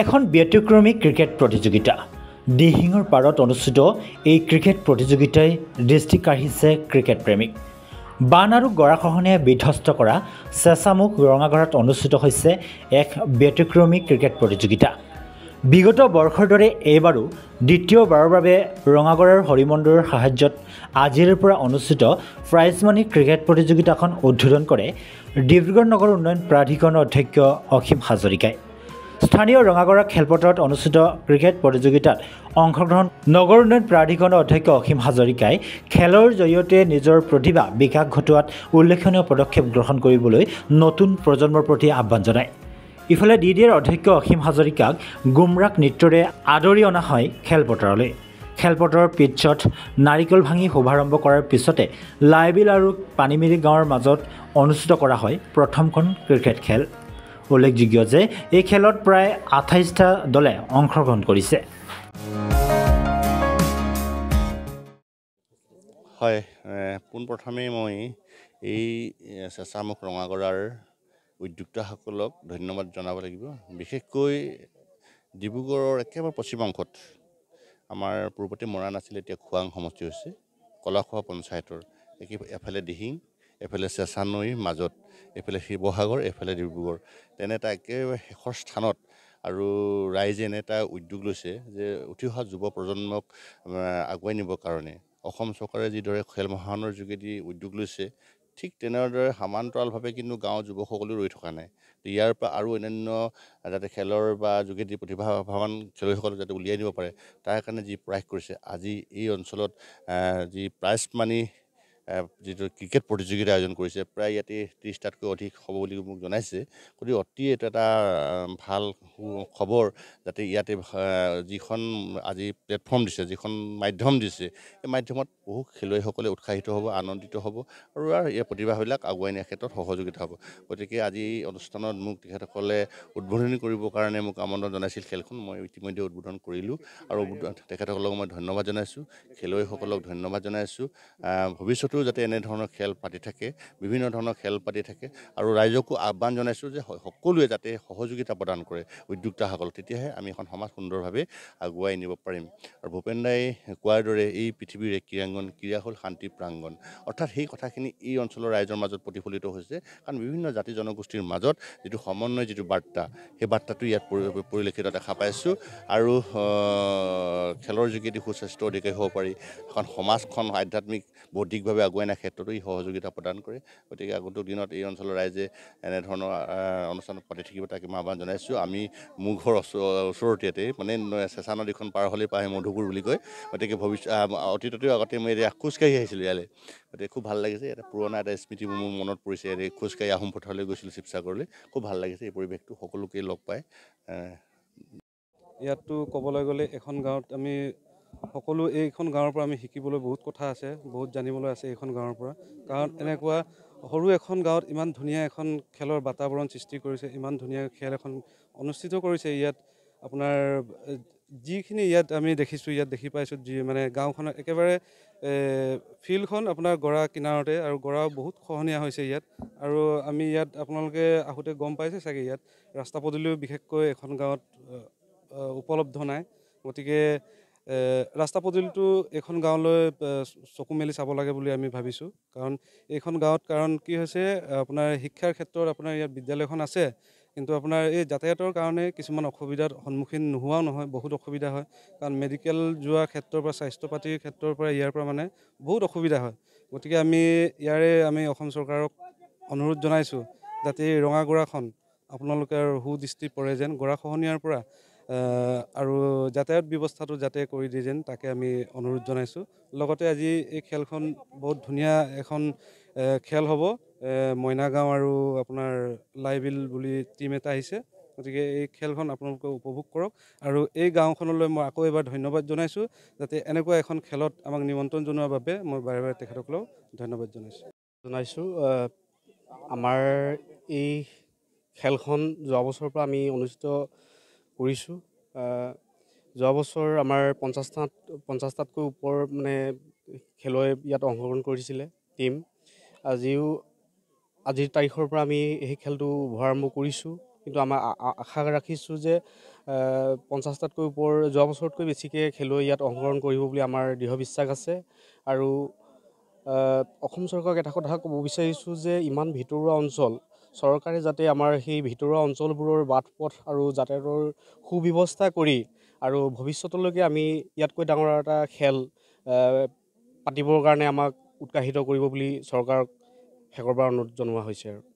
এখন ব্যতিক্ৰমী ক্ৰিকেট প্ৰতিযোগিতা দিহিঙৰ পাৰত অনুষ্ঠিত এই ক্ৰিকেট প্ৰতিযোগিতাই দৃষ্টি কাঢ়িছে ক্ৰিকেট প্ৰেমীক। বান আৰু গৰাখহনীয়াই বিধ্বস্ত কৰা চেঁচামুখ ৰঙাগড়াত অনুষ্ঠিত হৈছে এক ব্যতিক্ৰমী ক্ৰিকেট প্ৰতিযোগিতা। বিগত বৰ্ষৰ দৰে এইবাৰো দ্বিতীয়বাৰৰ বাবে ৰঙাগড়াৰ হৰিমন্দিৰৰ সাহায্যত আজিৰ পৰা অনুষ্ঠিত প্ৰাইজমানি ক্ৰিকেট প্ৰতিযোগিতাখন উদ্বোধন কৰে ডিব্ৰুগড় নগৰ উন্নয়ন প্ৰাধিকৰণৰ অধ্যক্ষ অসীম হাজৰিকাই। স্থানীয় ৰঙাগড়া খেলপথাৰত অনুষ্ঠিত ক্ৰিকেট প্ৰতিযোগিতাত অংশগ্ৰহণ নগৰ উন্নয়ন প্ৰাধিকৰণৰ অধ্যক্ষ অসীম হাজৰিকাই খেলৰ জৰিয়তে নিজৰ প্ৰতিভা বিকাশ ঘটোৱাত উল্লেখনীয় পদক্ষেপ গ্ৰহণ কৰিবলৈ নতুন প্ৰজন্মৰ প্ৰতি আহ্বান জনায়। ইফালে DDAৰ অধ্যক্ষ অসীম হাজৰিকাক গুমৰাগ নৃত্যৰে আদৰি অনা হয় খেলপথাৰলৈ। খেলপথাৰৰ পিটছত নাৰিকল ভাঙি শুভাৰম্ভ কৰাৰ পিছতে লাইবিল আৰু পানীমিৰি গাঁৱৰ মাজত অনুষ্ঠিত কৰা হয় প্ৰথমখন ক্ৰিকেট খেল। উল্লেখযোগ্য যে এই খেলত প্ৰায় 28টা দলে অংশগ্ৰহণ কৰিছে। হয়, পোনপ্ৰথমে মই এই চেঁচামুখ ৰঙাগড়াৰ উদ্যোক্তাসকলক ধন্যবাদ জনাব লাগিব। বিশেষকৈ ডিব্ৰুগড়ৰ একেবাৰে পশ্চিম অংশত আমাৰ পূৰ্বতে মৰাণ আছিলে, এতিয়া খোৱাং সমষ্টি হৈছে কলাখোৱা পঞ্চায়তৰ এফালে দিহিং, এফালে চেঁচা নৈৰ মাজত, এফালে শিৱসাগৰ, এফালে ডিব্ৰুগড়, তেনে এটা একেবাৰে শেষৰ স্থানত আৰু ৰাইজে এনে এটা উদ্যোগ লৈছে যে উঠি অহা যুৱ প্ৰজন্মক আগুৱাই নিবৰ কাৰণে অসম চৰকাৰে যিদৰে খেল মহাৰণৰ যোগেদি উদ্যোগ লৈছে, ঠিক তেনেদৰে সমান্তৰালভাৱে কিন্তু গাঁৱৰ যুৱকসকলেও ৰৈ থকা নাই। ইয়াৰ পৰা আৰু অন্যান্য যাতে খেলৰ বা যোগেদি প্ৰতিভাৱান খেলুৱৈসকলক যাতে উলিয়াই দিব পাৰে, তাৰ কাৰণে যি প্ৰয়াস কৰিছে। আজি এই অঞ্চলত যি প্ৰাইজ মানি যিটো ক্ৰিকেট প্ৰতিযোগিতা আয়োজন কৰিছে, প্ৰায় ইয়াতে 30টাতকৈ অধিক হ'ব বুলি মোক জনাইছে। গতিকে অতি এইটো এটা ভাল খবৰ, যাতে ইয়াতে যিখন আজি প্লেটফৰ্ম দিছে, যিখন মাধ্যম দিছে, এই মাধ্যমত বহু খেলুৱৈসকলে উৎসাহিত হ'ব, আনন্দিত হ'ব আৰু এই প্ৰতিভাবিলাক আগুৱাই নিয়াৰ ক্ষেত্ৰত সহযোগিতা হ'ব। গতিকে আজি এই অনুষ্ঠানত মোক তেখেতসকলে উদ্বোধনী কৰিবৰ কাৰণে মোক আমন্ত্ৰণ জনাইছিল। খেলখন মই ইতিমধ্যে উদ্বোধন কৰিলোঁ আৰু তেখেতসকলক মই ধন্যবাদ জনাইছোঁ, খেলুৱৈসকলক ধন্যবাদ জনাইছোঁ। ভৱিষ্যতেও যাতে এনেধৰণৰ খেল পাতি থাকে, বিভিন্ন ধৰণৰ খেল পাতি থাকে আৰু ৰাইজকো আহ্বান জনাইছোঁ যে সকলোৱে যাতে সহযোগিতা প্ৰদান কৰে উদ্যোক্তাসকল, তেতিয়াহে আমি এখন সমাজ সুন্দৰভাৱে আগুৱাই নিব পাৰিম। আৰু ভূপেন দাই কোৱাৰ দৰে এই পৃথিৱীৰ এক ক্ৰীড়াংগন, ক্ৰীড়া হ'ল শান্তি প্ৰাংগণ, অৰ্থাৎ সেই কথাখিনি এই অঞ্চলৰ ৰাইজৰ মাজত প্ৰতিফলিত হৈছে। কাৰণ বিভিন্ন জাতি জনগোষ্ঠীৰ মাজত যিটো সমন্বয়, যিটো বাৰ্তা, সেই বাৰ্তাটো ইয়াত পৰিলক্ষিত দেখা পাইছোঁ। আৰু খেলৰ যোগেদি সুস্বাস্থ্য অধিকাৰী হ'ব পাৰি, এখন সমাজখন আধ্যাত্মিক বৌদ্ধিকভাৱে আগুৱাই নিয়াৰ ক্ষেত্ৰতো ই সহযোগিতা প্ৰদান কৰে। গতিকে আগন্তুক দিনত এই অঞ্চলৰ ৰাইজে এনেধৰণৰ অনুষ্ঠান পাতি থাকিব, তাকে মই আহ্বান জনাইছোঁ। মোৰ ঘৰ ওচৰতে, মানে চেঁচা নদীখন পাৰ হ'লেই পায় মধুপুৰ বুলি কয়। গতিকে অতীততেও আগতে মই এতিয়া খোজকাঢ়ি আহিছিলোঁ ইয়ালৈ, গতিকে খুব ভাল লাগিছে। এটা পুৰণা এটা স্মৃতি মোৰ মনত পৰিছে। ইয়াতে খোজকাঢ়ি আহোম পথাৰলৈ গৈছিলোঁ, শিৱসাগৰলৈ, খুব ভাল লাগিছে এই পৰিৱেশটো, সকলোকে লগ পাই। ইয়াততো ক'বলৈ গ'লে এখন গাঁৱত আমি সকলো এইখন গাঁৱৰ পৰা আমি শিকিবলৈ বহুত কথা আছে, বহুত জানিবলৈ আছে এইখন গাঁৱৰ পৰা। কাৰণ এনেকুৱা সৰু এখন গাঁৱত ইমান ধুনীয়া এখন খেলৰ বাতাবৰণ সৃষ্টি কৰিছে, ইমান ধুনীয়া খেল এখন অনুষ্ঠিত কৰিছে। ইয়াত আপোনাৰ যিখিনি ইয়াত আমি দেখিছোঁ, ইয়াত দেখি পাইছোঁ, যি মানে গাঁওখনৰ একেবাৰে ফিল্ডখন আপোনাৰ গৰা কিনাৰতে, আৰু গৰাও বহুত খহনীয়া হৈছে ইয়াত। আৰু আমি ইয়াত আপোনালোকে আহোঁতে গম পাইছে চাগে, ইয়াত ৰাস্তা পদূলিও বিশেষকৈ এখন গাঁৱত উপলব্ধ নাই। গতিকে ৰাস্তা পদূলিটো এইখন গাঁৱলৈ চকু মেলি চাব লাগে বুলি আমি ভাবিছোঁ। কাৰণ এইখন গাঁৱত কি হৈছে, আপোনাৰ শিক্ষাৰ ক্ষেত্ৰত আপোনাৰ ইয়াত বিদ্যালয়খন আছে, কিন্তু আপোনাৰ এই যাতায়াতৰ কাৰণে কিছুমান অসুবিধাৰ সন্মুখীন নোহোৱাও নহয়, বহুত অসুবিধা হয়। কাৰণ মেডিকেল যোৱাৰ ক্ষেত্ৰৰ পৰা, স্বাস্থ্য পাতিৰ ক্ষেত্ৰৰ পৰা ইয়াৰ পৰা মানে বহুত অসুবিধা হয়। গতিকে আমি অসম চৰকাৰক অনুৰোধ জনাইছোঁ যাতে এই ৰঙাগড়াখন আপোনালোকে সুদৃষ্টি পৰে যেন, গৰাখহনীয়াৰ পৰা আৰু যাতায়াত ব্যৱস্থাটো যাতে কৰি দিয়ে যেন, তাকে আমি অনুৰোধ জনাইছোঁ। লগতে আজি এই খেলখন বহুত ধুনীয়া এখন খেল হ'ব। মইনা গাঁও আৰু আপোনাৰ লাইবিল বুলি টীম এটা আহিছে। গতিকে এই খেলখন আপোনালোকে উপভোগ কৰক। আৰু এই গাঁওখনলৈ মই আকৌ এবাৰ ধন্যবাদ জনাইছোঁ, যাতে এনেকুৱা এখন খেলত আমাক নিমন্ত্ৰণ জনোৱাৰ বাবে মই বাৰে বাৰে তেখেতসকলক ধন্যবাদ জনাইছোঁ। আমাৰ এই খেলখন যোৱা বছৰৰ পৰা আমি অনুষ্ঠিত কৰিছোঁ। যোৱা বছৰ আমাৰ 50টাতকৈ ওপৰ মানে খেলুৱৈ ইয়াত অংশগ্ৰহণ কৰিছিলে টীম। আজিৰ তাৰিখৰ পৰা আমি সেই খেলটো শুভাৰম্ভ কৰিছোঁ। কিন্তু আমাৰ আশা ৰাখিছোঁ যে 50টাতকৈ ওপৰ যোৱা বছৰতকৈ বেছিকৈ খেলুৱৈ ইয়াত অংশগ্ৰহণ কৰিব বুলি আমাৰ দৃঢ় বিশ্বাস আছে। আৰু অসম চৰকাৰক এটা কথা ক'ব বিচাৰিছোঁ যে ইমান ভিতৰুৱা অঞ্চল, চৰকাৰে যাতে আমাৰ সেই ভিতৰুৱা অঞ্চলবোৰৰ বাট পথ আৰু যাতায়াতৰ সুব্যৱস্থা কৰি আৰু ভৱিষ্যতলৈকে আমি ইয়াতকৈ ডাঙৰ এটা খেল পাতিবৰ কাৰণে আমাক উৎসাহিত কৰিব বুলি চৰকাৰক শেষৰবাৰ অনুৰোধ জনোৱা হৈছে আৰু